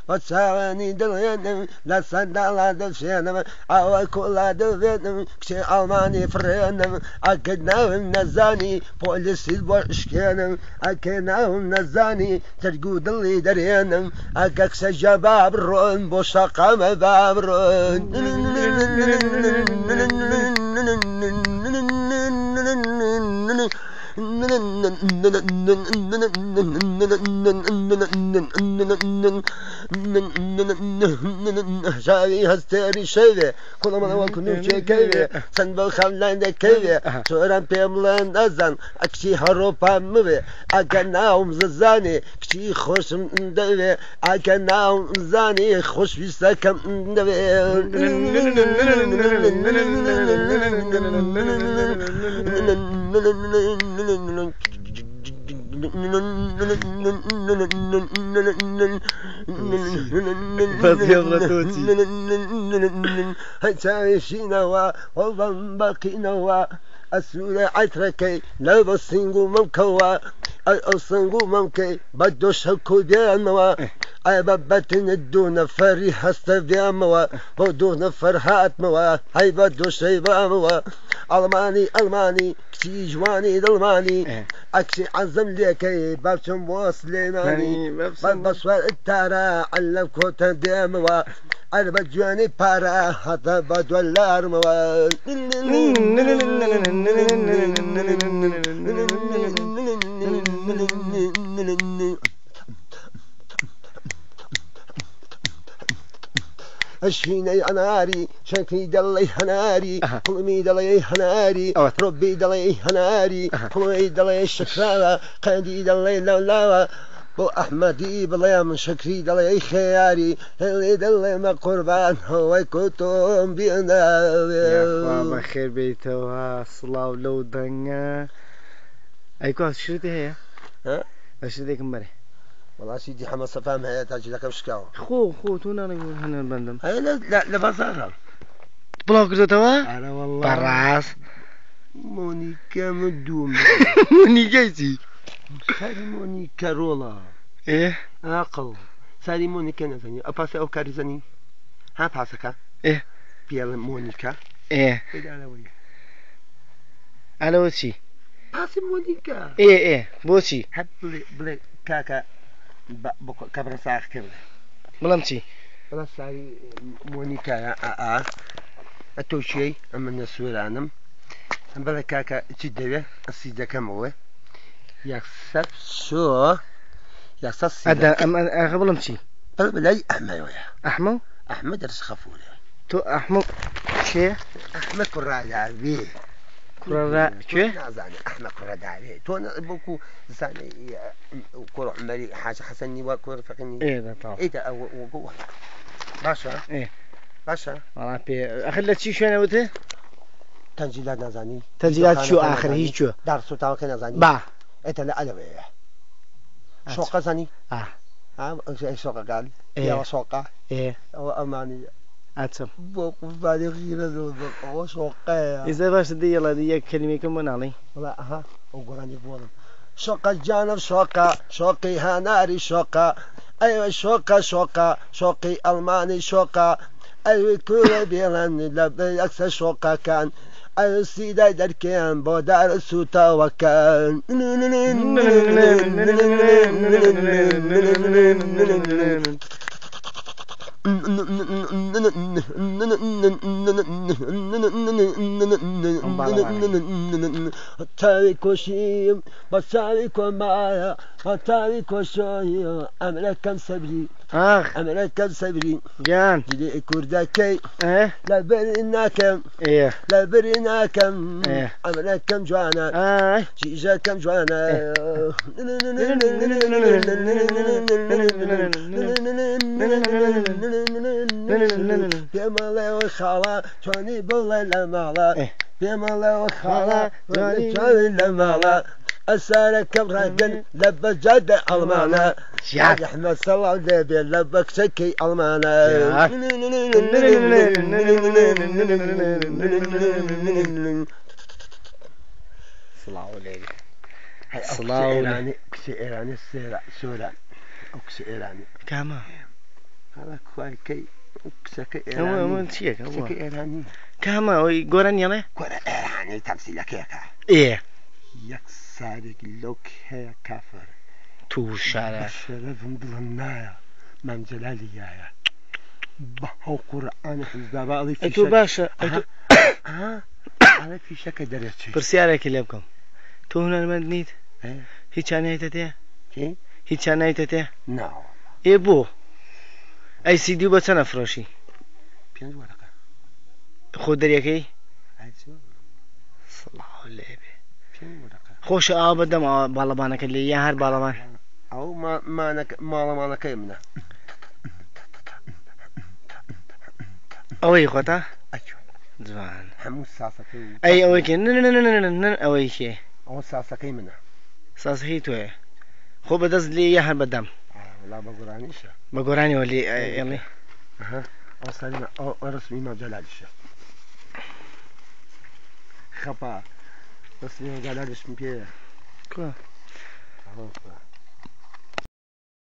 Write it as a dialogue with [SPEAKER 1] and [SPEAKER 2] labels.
[SPEAKER 1] وتساواني دلينا لا صدع دفشنا أو كل دفينا كشي ألماني فرينا أكدنا النزاني بوليس البرشكينا أكدنا النزاني ترجود اللي درينا أكاكس جباب الرون بوشاقة مباب الرون شاوي هستيري شوي كل ما وكنو كيفي سن بخلان كيفي شوران بيملان أزان أكشي هروبا موي أكناهم ززاني كشي خوش مدوي أكناهم زاني خوش بيساكم مدوي هتعيشينوا وبنبقينوا السورة عتركي لا بسنجو ممكوا السنجو ممكي بدو شكو بيانوا أي ببتن الدون فريح استبياموا بدون فرحات موا هاي بدو شيباموا ألماني كشي جواني دلماني أكشي عزم ليكي بابشم وصليناني ببصوى التارا علمكو تديموا أنا بجواني بارا حتى بدو الأرموا أشيني أناري شكلي دلي هناري قلمي دلي هناري ربي دلي هناري قلمي دلي شكراوة قندي دلي لولاوة بو أحمدي بلا من شكري دلي خياري اللي دلي ما قربان هو كتوم بينا
[SPEAKER 2] يا بابا خير بيتوا صلاة لو دنيا أيكو شريتي هي
[SPEAKER 1] ها
[SPEAKER 2] شريتي كمبري
[SPEAKER 1] والله سيدي حمد صفام هي تاجي لك مشكاوة
[SPEAKER 2] خو تونا نقول هنا البندم
[SPEAKER 1] هاي لا بصارها
[SPEAKER 2] بلاك توا
[SPEAKER 1] أنا والله
[SPEAKER 2] براس
[SPEAKER 1] مونيكا مدوم
[SPEAKER 2] مونيكا
[SPEAKER 1] ساري مونيكا رولا
[SPEAKER 2] إيه
[SPEAKER 1] أقل ساري مونيكا نزني أباسي أو كاريزني ها باسكا
[SPEAKER 2] إيه
[SPEAKER 1] بيال مونيكا
[SPEAKER 2] إيه على وشي
[SPEAKER 1] باسي مونيكا
[SPEAKER 2] إيه بوشي
[SPEAKER 1] هب بلي كاكا كبر ساخ كبر
[SPEAKER 2] بلامشي
[SPEAKER 1] بلا ساري مونيكا أتوشي أما نسولانم بلا كاكا تدوي السيدة كموه يكسب شو يكسب سيدة
[SPEAKER 2] أنا بلامشي
[SPEAKER 1] بلا أحمد ويا
[SPEAKER 2] أحمد
[SPEAKER 1] درس خفولة
[SPEAKER 2] تو أحمد شيء
[SPEAKER 1] أحمد كرادعي
[SPEAKER 2] شو
[SPEAKER 1] أحمد كرادعي تو أنا بوكو زاني كور عمري حاجة حسني وكور فقني
[SPEAKER 2] إيه ده طبعا
[SPEAKER 1] إيه ده وجوه باشا
[SPEAKER 2] إيه
[SPEAKER 1] باشا
[SPEAKER 2] والله بي آخر لا شيء شو أنا وته
[SPEAKER 1] تنزيلات نزاني
[SPEAKER 2] تنزيلات شو آخر هي شو
[SPEAKER 1] درس وتاوك نزاني
[SPEAKER 2] با
[SPEAKER 1] إيه لا أدوية شوقة زاني شوقة قال يا شوقة
[SPEAKER 2] إيه
[SPEAKER 1] أو أماني
[SPEAKER 2] أتسم
[SPEAKER 1] بوكو بعد غير ذو أو شوقة
[SPEAKER 2] إذا باش دي يلا دي كلمة كم من علي
[SPEAKER 1] لا ها وقراني بولم شوقة جانب شوقي هناري شوقة أيوة شوقي ألماني شوقة أيوة كل بيلان لبي أكثر شوقة كان أيوة سيداي دركان بودار السوتا وكان تاريكو شيم بتاريكو مايا بتاريكو شوي أمريكان سبري أمريكان سبري
[SPEAKER 2] جان
[SPEAKER 1] جدي كورداكي
[SPEAKER 2] إيه
[SPEAKER 1] لا بريناكم
[SPEAKER 2] إيه
[SPEAKER 1] لا بريناكم
[SPEAKER 2] إيه
[SPEAKER 1] أمريكان جوانا جيجا كم جوانا بيمالي وخالا توني بلا لمالا بيمالي وخالا توني لمالا أسالك برجل لبى جد ألمانا يا أحمد صلى الله لبك سكي ألمانا
[SPEAKER 2] صلى الله عليه سڵاو
[SPEAKER 1] کچی ئێرانی سۆران ئەو کچی ئێرانی
[SPEAKER 2] کامە
[SPEAKER 1] کوایکەی کچەکە
[SPEAKER 2] ئەوە چیەکە
[SPEAKER 1] ئێرانی
[SPEAKER 2] کامە ئەوی گۆرانیڵێ
[SPEAKER 1] گۆرە ئێرانی تەمسیلەکەیەکە
[SPEAKER 2] یەک
[SPEAKER 1] سارێکی لەو هەیە کافر
[SPEAKER 2] توور شارە
[SPEAKER 1] شەرەفم دڵم نایە مام جەلالی یایە بە ئەو قورئانە حیزبا باڵی
[SPEAKER 2] تۆ باشە
[SPEAKER 1] ئەڵێ فیشەکە دەرەچێت
[SPEAKER 2] پرسیارێکی لێ بکەم تۆ هونەرمەند نیت هیچیان نایتە تێ هیچیان نایتە تێ
[SPEAKER 1] ناوە
[SPEAKER 2] بۆ ئەی سیدی بە چەنە فرۆشی
[SPEAKER 1] 5 وەرەقە
[SPEAKER 2] خۆ دەریەکەی سڵاو لێبێ خۆشە ئاوا بەدەم باڵەبانەکە لێ یا هەر باڵەمان
[SPEAKER 1] ئەو ماڵەمانەکەی منە
[SPEAKER 2] ئەوەی خۆتە جوان
[SPEAKER 1] هەموو ساسەکەی
[SPEAKER 2] ئەی ئەوەی کێ ئەوەی کێ
[SPEAKER 1] ئەوە ساسەکەی منە
[SPEAKER 2] ساسەکەی تۆیە خۆ بەدەست لێ یا هەر بەدەم
[SPEAKER 1] بە گۆرانیشە
[SPEAKER 2] بە گۆرانیەوە لێ ئێڵێ
[SPEAKER 1] ئەو ڕسمی مام جەلالیشە خەپا ڕسمی جەلالیشم پێیە